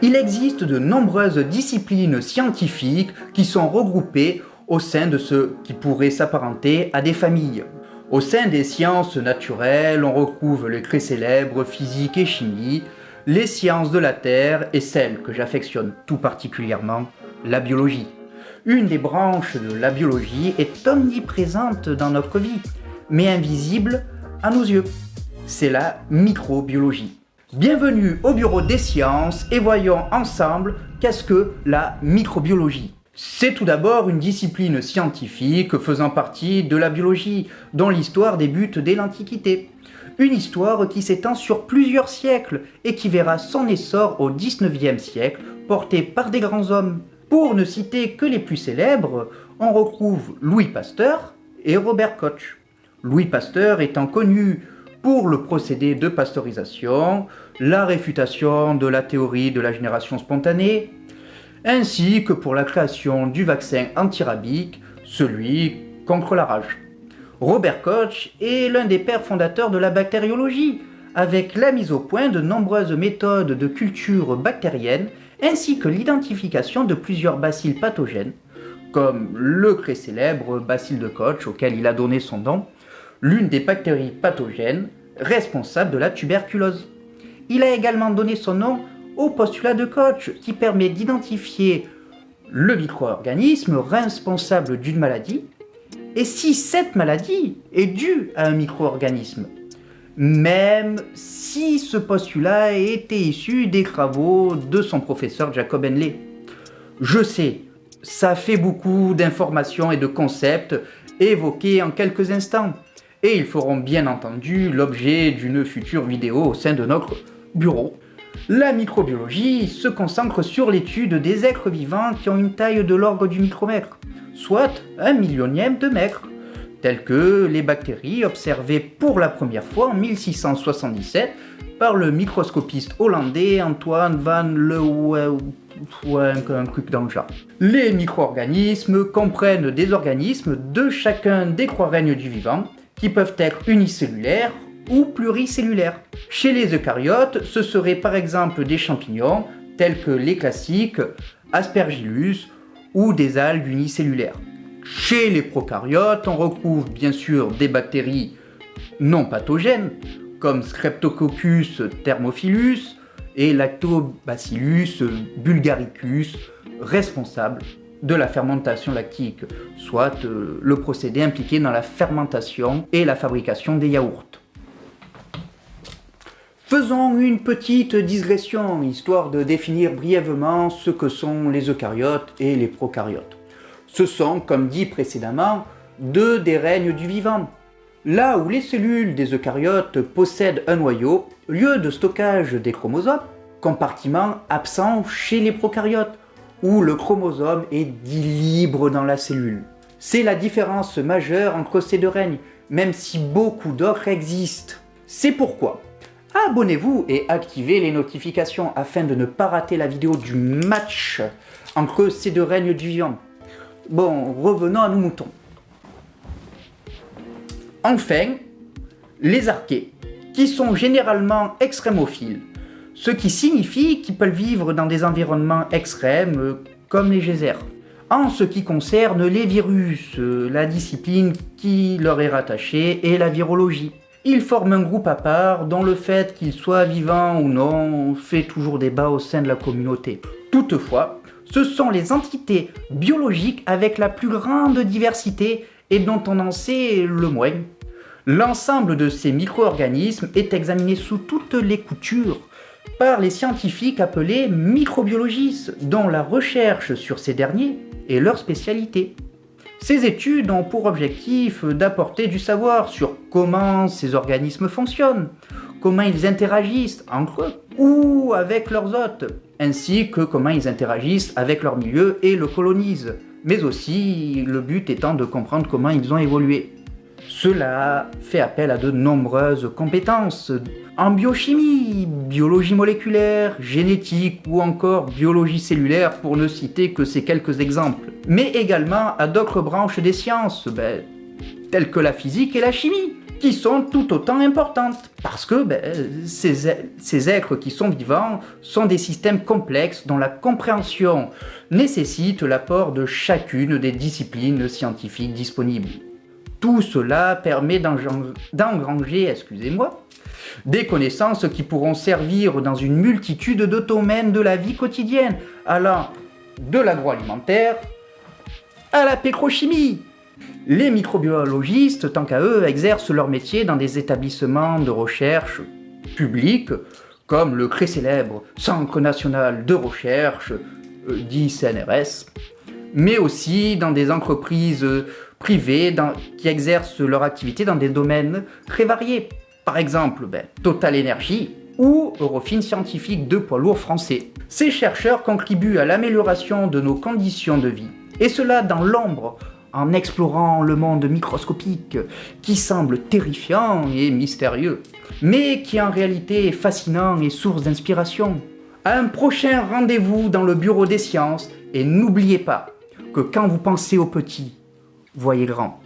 Il existe de nombreuses disciplines scientifiques qui sont regroupées au sein de ce qui pourrait s'apparenter à des familles. Au sein des sciences naturelles, on retrouve les très célèbres physique et chimie, les sciences de la Terre et celle que j'affectionne tout particulièrement, la biologie. Une des branches de la biologie est omniprésente dans notre vie, mais invisible à nos yeux. C'est la microbiologie. Bienvenue au Bureau des sciences et voyons ensemble qu'est-ce que la microbiologie. C'est tout d'abord une discipline scientifique faisant partie de la biologie, dont l'histoire débute dès l'Antiquité. Une histoire qui s'étend sur plusieurs siècles et qui verra son essor au XIXe siècle, porté par des grands hommes. Pour ne citer que les plus célèbres, on retrouve Louis Pasteur et Robert Koch. Louis Pasteur étant connu pour le procédé de pasteurisation, la réfutation de la théorie de la génération spontanée, ainsi que pour la création du vaccin antirabique, celui contre la rage. Robert Koch est l'un des pères fondateurs de la bactériologie, avec la mise au point de nombreuses méthodes de culture bactérienne, ainsi que l'identification de plusieurs bacilles pathogènes, comme le très célèbre bacille de Koch, auquel il a donné son nom, l'une des bactéries pathogènes responsables de la tuberculose. Il a également donné son nom au postulat de Koch, qui permet d'identifier le micro-organisme responsable d'une maladie, et si cette maladie est due à un micro-organisme, même si ce postulat était issu des travaux de son professeur Jacob Henle. Je sais, ça fait beaucoup d'informations et de concepts évoqués en quelques instants, et ils feront bien entendu l'objet d'une future vidéo au sein de notre bureau. La microbiologie se concentre sur l'étude des êtres vivants qui ont une taille de l'ordre du micromètre, soit 1/1000 de mètre, tels que les bactéries observées pour la première fois en 1677 par le microscopiste hollandais Antoine van Leeuwenhoek, un truc dans le genre. Les micro-organismes comprennent des organismes de chacun des 3 règnes du vivant, qui peuvent être unicellulaires ou pluricellulaires. Chez les eucaryotes, ce seraient par exemple des champignons, tels que les classiques Aspergillus ou des algues unicellulaires. Chez les prokaryotes, on retrouve bien sûr des bactéries non pathogènes, comme Streptococcus thermophilus et Lactobacillus bulgaricus, responsables de la fermentation lactique, soit le procédé impliqué dans la fermentation et la fabrication des yaourts. Faisons une petite digression, histoire de définir brièvement ce que sont les eucaryotes et les prokaryotes. Ce sont, comme dit précédemment, 2 des règnes du vivant. Là où les cellules des eucaryotes possèdent un noyau, lieu de stockage des chromosomes, compartiment absent chez les prokaryotes, où le chromosome est dit libre dans la cellule. C'est la différence majeure entre ces 2 règnes, même si beaucoup d'autres existent. C'est pourquoi abonnez-vous et activez les notifications afin de ne pas rater la vidéo du match entre ces 2 règnes du vivant. Bon, revenons à nos moutons. Enfin, les archées, qui sont généralement extrémophiles, ce qui signifie qu'ils peuvent vivre dans des environnements extrêmes comme les geysers. En ce qui concerne les virus, la discipline qui leur est rattachée est la virologie. Ils forment un groupe à part dont le fait qu'ils soient vivants ou non fait toujours débat au sein de la communauté. Toutefois, ce sont les entités biologiques avec la plus grande diversité et dont on en sait le moins. L'ensemble de ces micro-organismes est examiné sous toutes les coutures par les scientifiques appelés microbiologistes, dont la recherche sur ces derniers est leur spécialité. Ces études ont pour objectif d'apporter du savoir sur comment ces organismes fonctionnent, comment ils interagissent entre eux ou avec leurs hôtes, ainsi que comment ils interagissent avec leur milieu et le colonisent, mais aussi le but étant de comprendre comment ils ont évolué. Cela fait appel à de nombreuses compétences en biochimie, biologie moléculaire, génétique ou encore biologie cellulaire pour ne citer que ces quelques exemples. Mais également à d'autres branches des sciences, telles que la physique et la chimie, qui sont tout autant importantes, parce que ces êtres qui sont vivants sont des systèmes complexes dont la compréhension nécessite l'apport de chacune des disciplines scientifiques disponibles. Tout cela permet d'engranger, des connaissances qui pourront servir dans une multitude de domaines de la vie quotidienne, allant de l'agroalimentaire à la pétrochimie. Les microbiologistes, tant qu'à eux, exercent leur métier dans des établissements de recherche publics, comme le très célèbre Centre national de recherche, dit CNRS, mais aussi dans des entreprises privées qui exercent leur activité dans des domaines très variés. Par exemple, Total Energy ou Eurofins Scientifique, deux poids lourds français. Ces chercheurs contribuent à l'amélioration de nos conditions de vie, et cela dans l'ombre, en explorant le monde microscopique qui semble terrifiant et mystérieux, mais qui en réalité est fascinant et source d'inspiration. À un prochain rendez-vous dans le Bureau des Sciences, et n'oubliez pas que quand vous pensez au petit, voyez grand.